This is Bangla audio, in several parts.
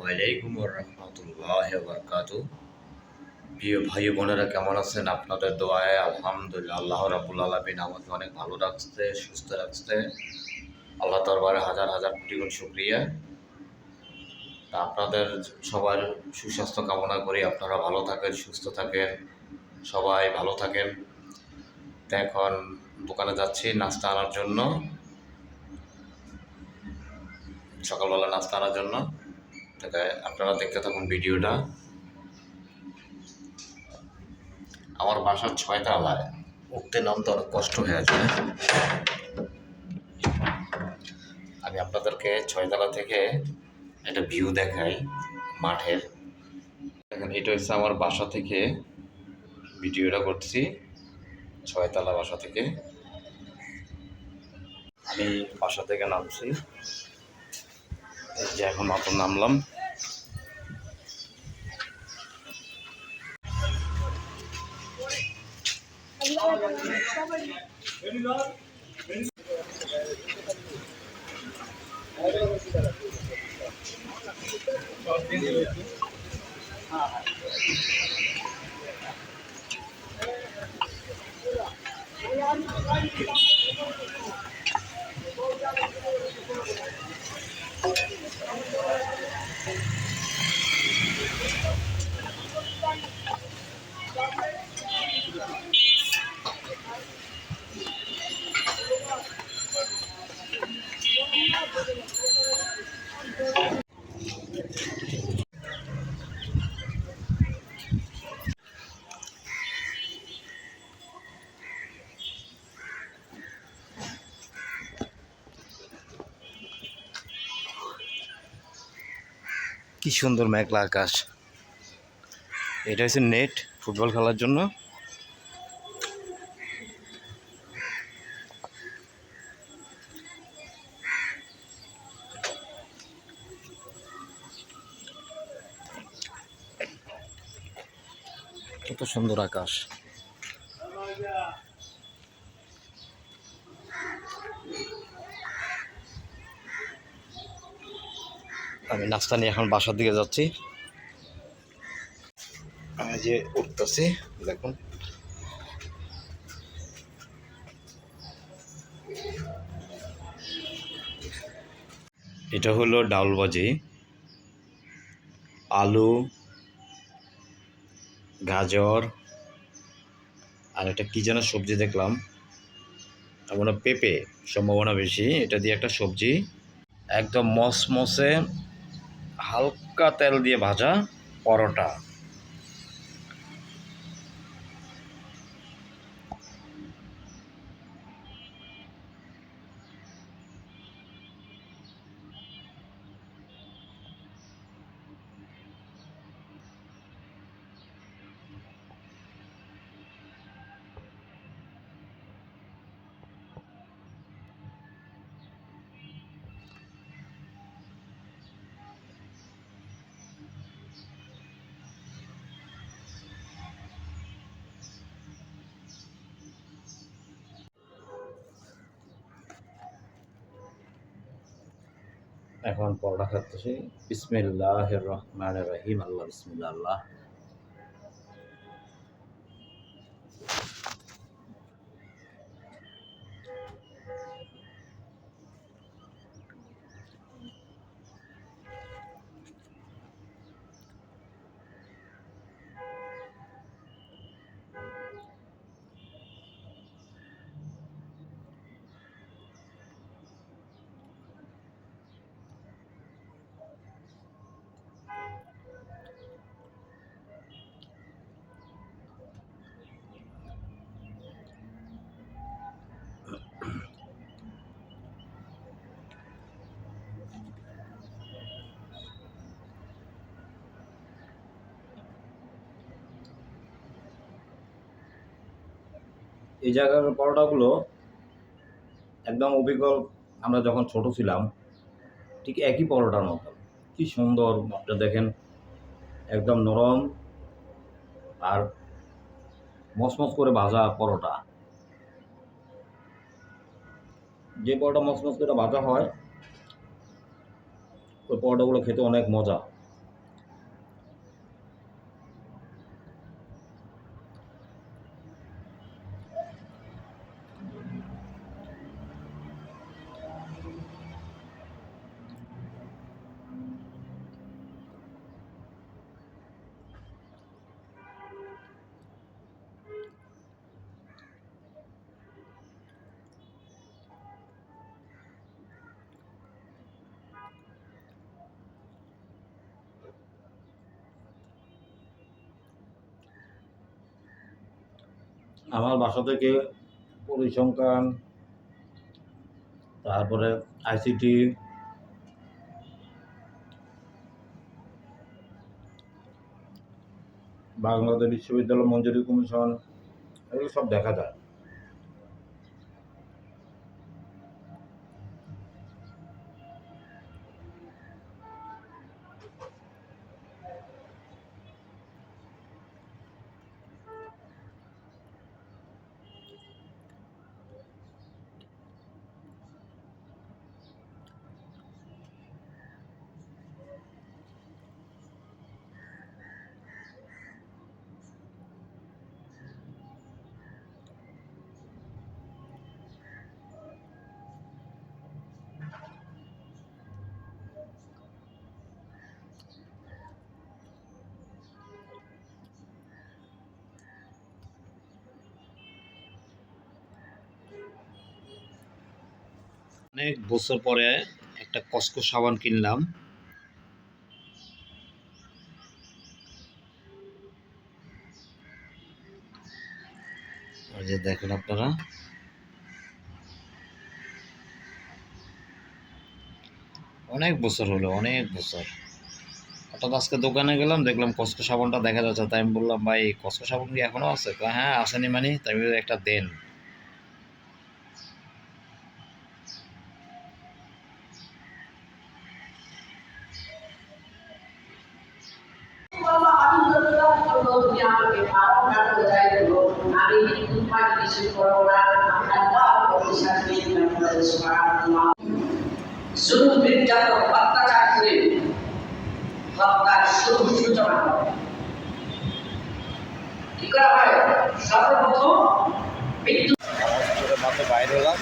আলাইকুম রহমতুল্লাহ বারকাতু। প্রিয় ভাই বোনেরা, কেমন আছেন? আপনাদের দোয়ায় আলহামদুলিল্লাহ, আল্লাহ রাব্বুল আলামিন আমাকে অনেক ভালো রাখছে, সুস্থ রাখছে। আল্লাহ দরবারে হাজার হাজার কোটি গুণ শুকরিয়া। তা আপনাদের সবার সুস্বাস্থ্য কামনা করি। আপনারা ভালো থাকেন, সুস্থ থাকেন, সবাই ভালো থাকেন। তো এখন দোকানে যাচ্ছি নাস্তা আনার জন্য, সকালবেলা নাস্তা আনার জন্য। আপনারা দেখতে থাকুন ভিডিওটা। আমার বাসার 6 তলায়, উঠতে নামতে অনেক কষ্ট হয়ে যায়। আমি আপনাদেরকে 6 তলা থেকে একটা ভিউ দেখাই মাঠের। দেখেন, এটা হচ্ছে আমার বাসা থেকে ভিডিওটা করছি, 6 তলা বাসা থেকে। আমি বাসা থেকে নামছি, এই যে এখন মাত্র নামলাম। কি সুন্দর মেঘলা আকাশ। এটা হচ্ছে নেট, ফুটবল খেলার জন্য। কত সুন্দর আকাশ। আমি নাস্তা নিয়ে এখন বাসার দিকে যাচ্ছি। আমি যে উঠতেছি, দেখুন এটা হলো ডাউল ভাজি, আলু, গাজর আর একটা কি যেন সবজি দেখলাম, এমন পেঁপে সম্ভাবনা বেশি। এটা দিয়ে একটা সবজি, একদম মসমসে হালকা তেল দিয়ে ভাজা পরোটা। এখন পরোটা খাচ্ছি। বিসমিল্লাহির রহমানির রহিম। আল্লাহ বিসমিল্লাহ আল্লাহ। এই জায়গার পরোটাগুলো একদম অবিকল, আমরা যখন ছোট ছিলাম ঠিক একই পরোটার মতো। কি সুন্দর, আপনি দেখেন, একদম নরম আর মচমচ করে ভাজা পরোটা। যে পরোটা মচমচ করে ভাজা হয় ওই পরোটাগুলো খেতে অনেক মজা। আমার বাসা থেকে পরিসংখ্যান, তারপরে আইসিটি, বাংলাদেশ বিশ্ববিদ্যালয় মঞ্জুরি কমিশন, এগুলো সব দেখা যায়। অনেক বছর পরে একটা কসকো সাবান কিনলাম। আর যে দেখেন আপনারা, অনেক বছর হলো, অনেক বছর। হঠাৎ আজকে দোকানে গেলাম, দেখলাম কসকো সাবানটা দেখা যাচ্ছে। তাই আমি বললাম, ভাই কসকো সাবান কি এখনো আছে? কয়, হ্যাঁ আসেনি। মানে তাই আমি বললাম, একটা দেন। অত্যাচার করে হত্যার শুভ সূচনা কি করা হয়? সর্বপ্রথম মৃত্যু। নামাজ পড়ে মাত্র বাইরে হলাম,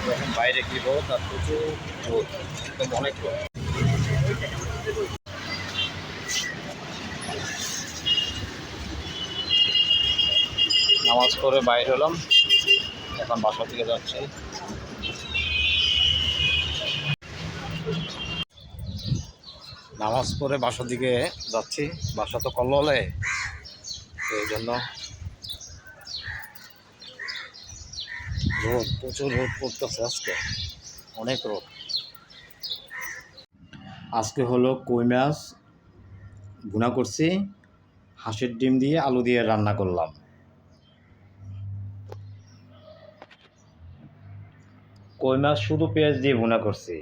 যখন বাইরে কি রোদ, আর প্রচুর রোদ, একদম অনেক রোদ। নামাজ পড়ে বাইরে হলাম, এখন বাসা থেকে যাচ্ছি। নামাজ পড়ে বাসার দিকে যাচ্ছি। বাসা তো কল্লোলে, এই জন্য রোদ, প্রচুর রোদ পড়তেছে আজকে, অনেক রোদ। আজকে হলো কই মাছ ভুনা করছি, হাঁসের ডিম দিয়ে আলু দিয়ে রান্না করলাম। কই মাছ শুধু পেঁয়াজ দিয়ে ভুনা করছি,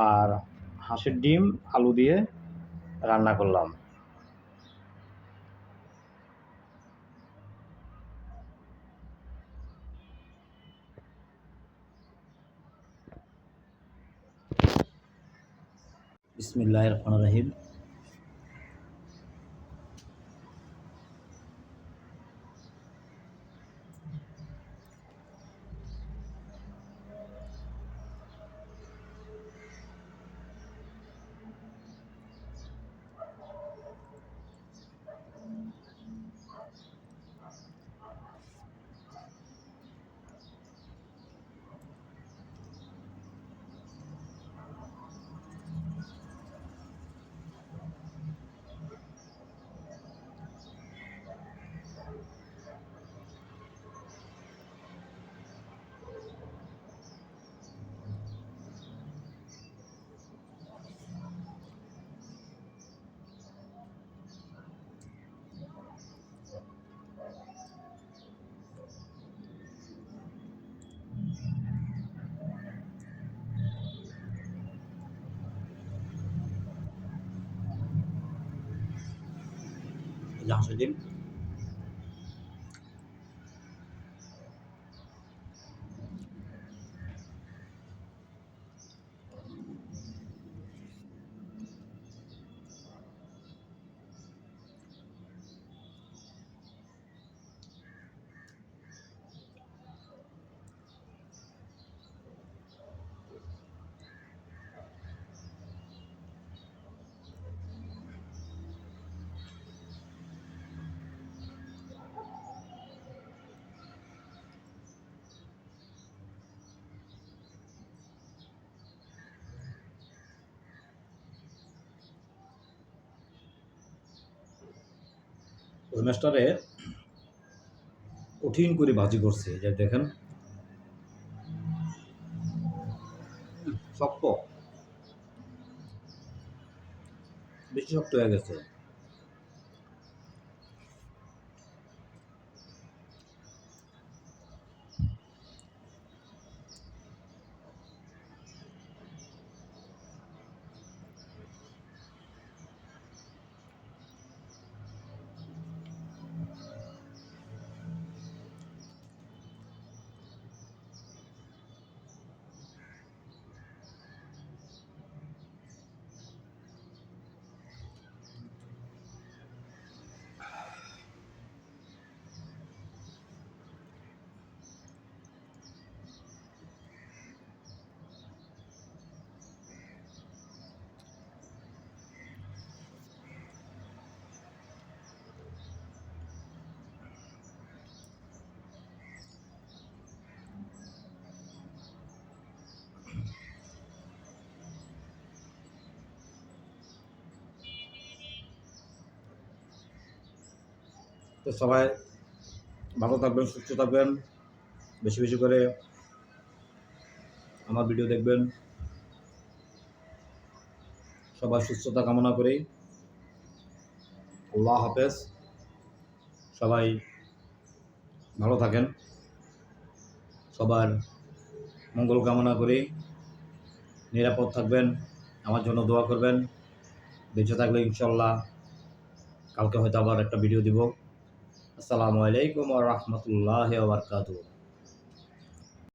আর হাঁসের ডিম আলু দিয়ে রান্না করলাম। বিসমিল্লাহির রহমানির রহিম। হাঁসের ডিম ওই মাছটারে কঠিন করে ভাজি করছে, যে দেখেন শক্ত, বেশি শক্ত হয়ে গেছে। তো সবাই ভালো থাকবেন, সুস্থ থাকবেন, বেশি বেশি করে আমার ভিডিও দেখবেন। সবার সুস্থতা কামনা করি। আল্লাহ হাফেজ। সবাই ভালো থাকেন, সবার মঙ্গল কামনা করি। নিরাপদ থাকবেন, আমার জন্য দোয়া করবেন। বেঁচে থাকলে ইনশাল্লাহ কালকে হয়তো আবার একটা ভিডিও দিব। আসসালামু আলাইকুম ওয়া রাহমাতুল্লাহি ওয়া বারাকাতুহু।